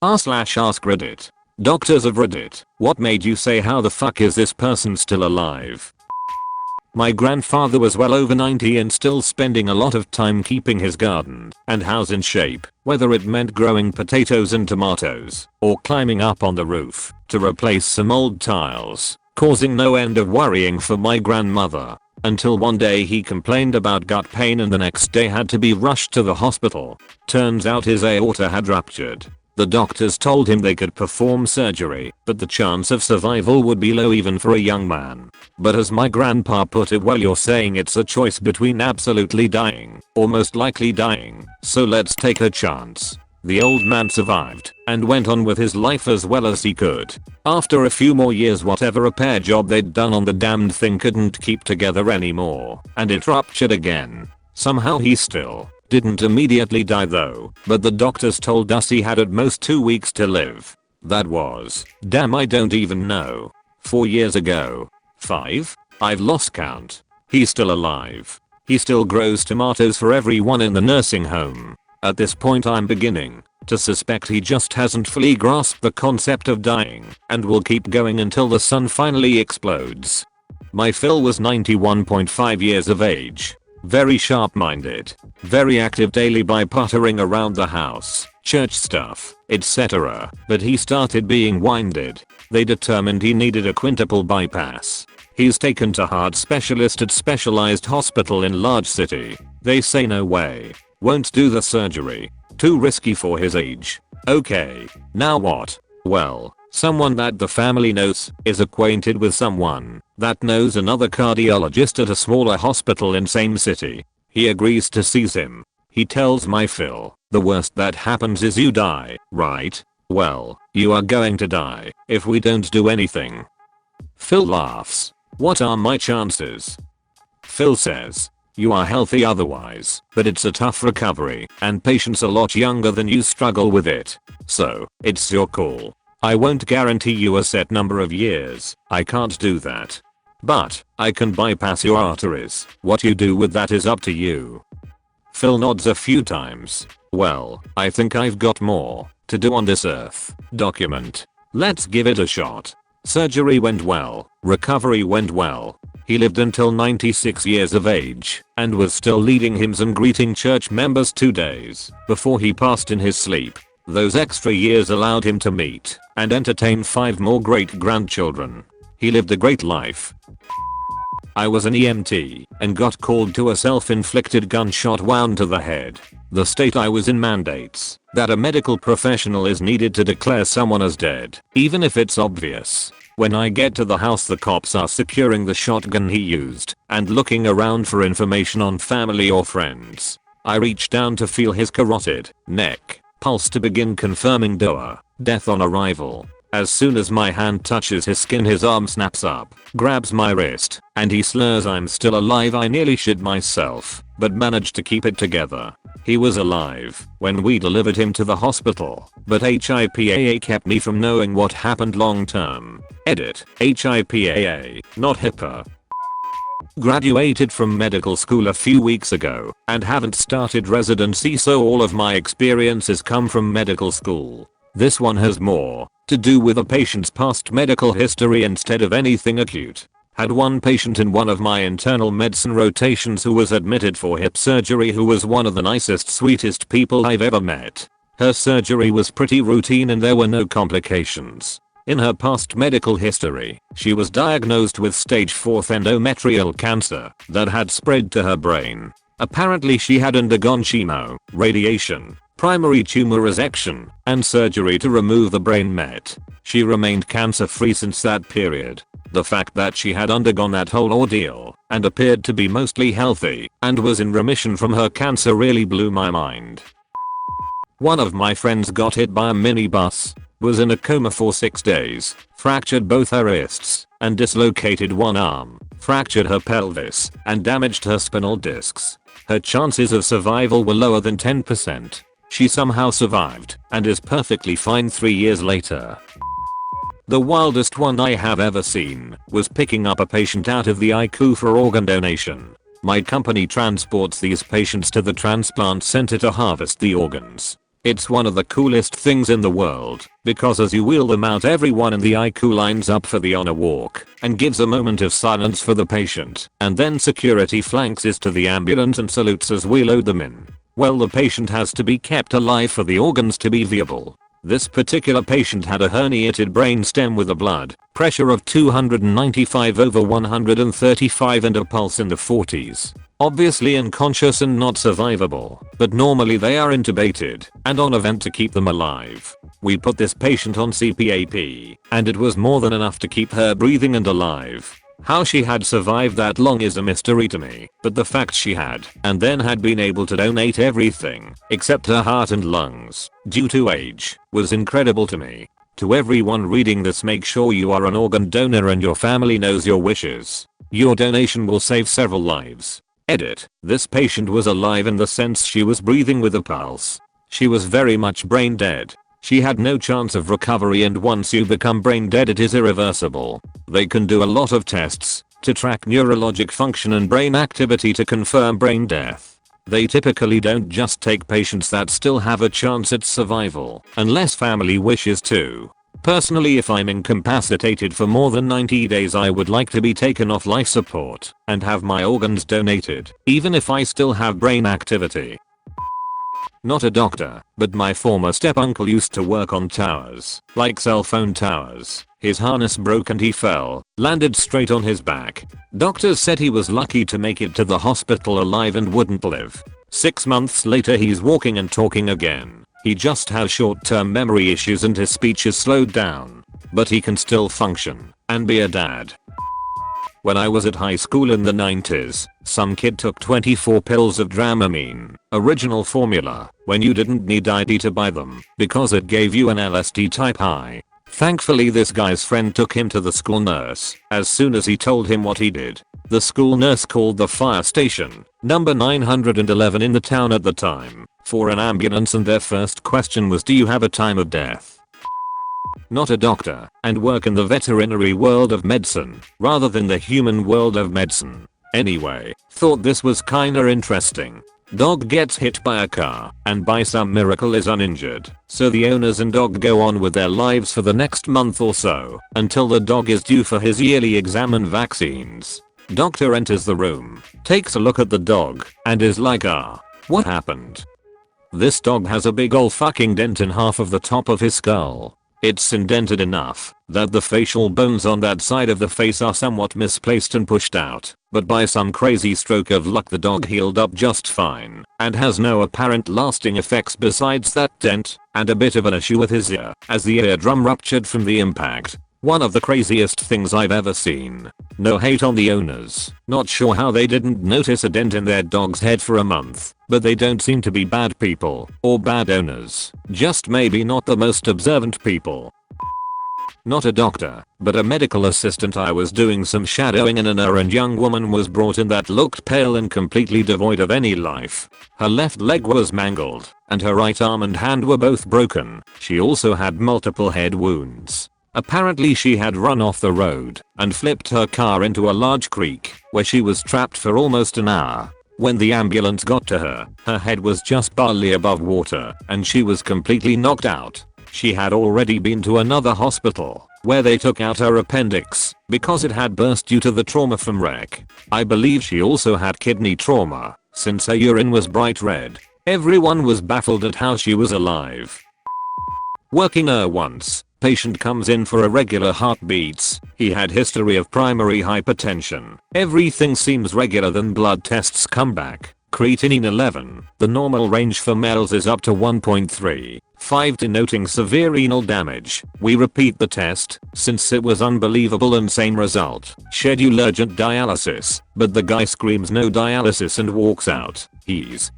r/AskReddit. Doctors of Reddit, what made you say how the fuck is this person still alive? My grandfather was well over 90 and still spending a lot of time keeping his garden and house in shape, whether it meant growing potatoes and tomatoes or climbing up on the roof to replace some old tiles, causing no end of worrying for my grandmother. Until one day he complained about gut pain and the next day had to be rushed to the hospital. Turns out his aorta had ruptured. The doctors told him they could perform surgery, but the chance of survival would be low even for a young man. But as my grandpa put it, well, you're saying it's a choice between absolutely dying or most likely dying, so let's take a chance. The old man survived and went on with his life as well as he could. After a few more years, whatever repair job they'd done on the damned thing couldn't keep together anymore, and it ruptured again. Somehow he still didn't immediately die though, but the doctors told us he had at most 2 weeks to live. That was, damn, I don't even know, 4 years ago. 5? I've lost count. He's still alive. He still grows tomatoes for everyone in the nursing home. At this point I'm beginning to suspect he just hasn't fully grasped the concept of dying and will keep going until the sun finally explodes. My Phil was 91.5 years of age. Very sharp-minded, very active daily by pottering around the house, church stuff, etc. But he started being winded. They determined he needed a quintuple bypass. He's taken to heart specialist at specialized hospital in large city. They say no way. Won't do the surgery. Too risky for his age. Okay, now what? Well, someone that the family knows is acquainted with someone that knows another cardiologist at a smaller hospital in same city. He agrees to see him. He tells my Phil, the worst that happens is you die, right? Well, you are going to die if we don't do anything. Phil laughs. What are my chances? Phil says, you are healthy otherwise, but it's a tough recovery and patients a lot younger than you struggle with it. So, it's your call. I won't guarantee you a set number of years, I can't do that. But, I can bypass your arteries. What you do with that is up to you. Phil nods a few times. Well, I think I've got more to do on this earth. Document. Let's give it a shot. Surgery went well, recovery went well. He lived until 96 years of age and was still leading hymns and greeting church members 2 days before he passed in his sleep. Those extra years allowed him to meet and entertain 5 more great grandchildren. He lived a great life. I was an EMT and got called to a self-inflicted gunshot wound to the head. The state I was in mandates that a medical professional is needed to declare someone as dead, even if it's obvious. When I get to the house, the cops are securing the shotgun he used and looking around for information on family or friends. I reach down to feel his carotid neck pulse to begin confirming death on arrival. As soon as my hand touches his skin, his arm snaps up, grabs my wrist, and he slurs, I'm still alive. I nearly shit myself, but managed to keep it together. He was alive when we delivered him to the hospital, but HIPAA kept me from knowing what happened long term. Edit, HIPAA, not HIPAA. Graduated from medical school a few weeks ago and haven't started residency, so all of my experiences come from medical school. This one has more to do with a patient's past medical history instead of anything acute. Had one patient in one of my internal medicine rotations who was admitted for hip surgery who was one of the nicest, sweetest people I've ever met. Her surgery was pretty routine and there were no complications. In her past medical history, she was diagnosed with stage 4 endometrial cancer that had spread to her brain. Apparently she had undergone chemo, radiation, primary tumor resection, and surgery to remove the brain met. She remained cancer-free since that period. The fact that she had undergone that whole ordeal and appeared to be mostly healthy and was in remission from her cancer really blew my mind. One of my friends got hit by a minibus, was in a coma for 6 days, fractured both her wrists and dislocated one arm, fractured her pelvis and damaged her spinal discs. Her chances of survival were lower than 10%. She somehow survived and is perfectly fine 3 years later. The wildest one I have ever seen was picking up a patient out of the ICU for organ donation. My company transports these patients to the transplant center to harvest the organs. It's one of the coolest things in the world, because as you wheel them out everyone in the ICU lines up for the honor walk and gives a moment of silence for the patient, and then security flanks is to the ambulance and salutes as we load them in. Well, the patient has to be kept alive for the organs to be viable. This particular patient had a herniated brainstem with a blood pressure of 295/135 and a pulse in the 40s. Obviously unconscious and not survivable, but normally they are intubated and on a vent to keep them alive. We put this patient on CPAP, and it was more than enough to keep her breathing and alive. How she had survived that long is a mystery to me, but the fact she had, and then had been able to donate everything, except her heart and lungs, due to age, was incredible to me. To everyone reading this, make sure you are an organ donor and your family knows your wishes. Your donation will save several lives. Edit. This patient was alive in the sense she was breathing with a pulse. She was very much brain dead. She had no chance of recovery, and once you become brain dead it is irreversible. They can do a lot of tests to track neurologic function and brain activity to confirm brain death. They typically don't just take patients that still have a chance at survival, unless family wishes to. Personally, if I'm incapacitated for more than 90 days, I would like to be taken off life support and have my organs donated, even if I still have brain activity. Not a doctor, but my former step-uncle used to work on towers, like cell phone towers. His harness broke and he fell, landed straight on his back. Doctors said he was lucky to make it to the hospital alive and wouldn't live. 6 months later he's walking and talking again. He just has short-term memory issues and his speech is slowed down. But he can still function and be a dad. When I was at high school in the 90s, some kid took 24 pills of Dramamine, original formula, when you didn't need ID to buy them, because it gave you an LSD type high. Thankfully this guy's friend took him to the school nurse as soon as he told him what he did. The school nurse called the fire station, number 911 in the town at the time, for an ambulance, and their first question was, do you have a time of death? Not a doctor, and work in the veterinary world of medicine, rather than the human world of medicine. Anyway, thought this was kinda interesting. Dog gets hit by a car, and by some miracle is uninjured, so the owners and dog go on with their lives for the next month or so, until the dog is due for his yearly exam and vaccines. Doctor enters the room, takes a look at the dog, and is like, what happened? This dog has a big ol' fucking dent in half of the top of his skull. It's indented enough that the facial bones on that side of the face are somewhat misplaced and pushed out, but by some crazy stroke of luck the dog healed up just fine and has no apparent lasting effects besides that dent and a bit of an issue with his ear, as the eardrum ruptured from the impact. One of the craziest things I've ever seen. No hate on the owners. Not sure how they didn't notice a dent in their dog's head for a month, but they don't seem to be bad people or bad owners. Just maybe not the most observant people. Not a doctor, but a medical assistant. I was doing some shadowing and an errand young woman was brought in that looked pale and completely devoid of any life. Her left leg was mangled, and her right arm and hand were both broken. She also had multiple head wounds. Apparently she had run off the road and flipped her car into a large creek, where she was trapped for almost an hour. When the ambulance got to her, her head was just barely above water, and she was completely knocked out. She had already been to another hospital, where they took out her appendix, because it had burst due to the trauma from wreck. I believe she also had kidney trauma, since her urine was bright red. Everyone was baffled at how she was alive. Working once. Patient comes in for irregular heartbeats. He had history of primary hypertension. Everything seems regular, then blood tests come back. Creatinine 11. The normal range for males is up to 1.35, denoting severe renal damage. We repeat the test, since it was unbelievable, and same result. Schedule urgent dialysis, but the guy screams no dialysis and walks out. He's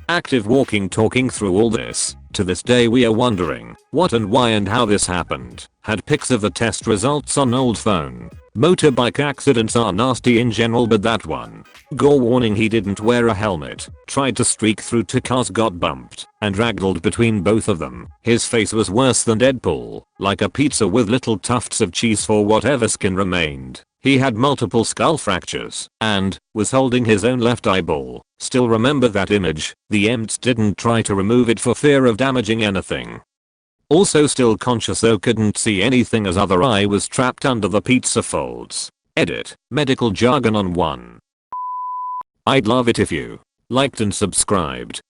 active walking talking through all this. To this day we are wondering what and why and how this happened. Had pics of the test results on old phone. Motorbike accidents are nasty in general, but that one. Gore warning, he didn't wear a helmet. Tried to streak through two cars, got bumped, and ragdolled between both of them. His face was worse than Deadpool, like a pizza with little tufts of cheese for whatever skin remained. He had multiple skull fractures and was holding his own left eyeball. Still remember that image. The EMTs didn't try to remove it for fear of damaging anything. Also still conscious though couldn't see anything as other eye was trapped under the pizza folds. Edit. Medical jargon on 1. I'd love it if you liked and subscribed.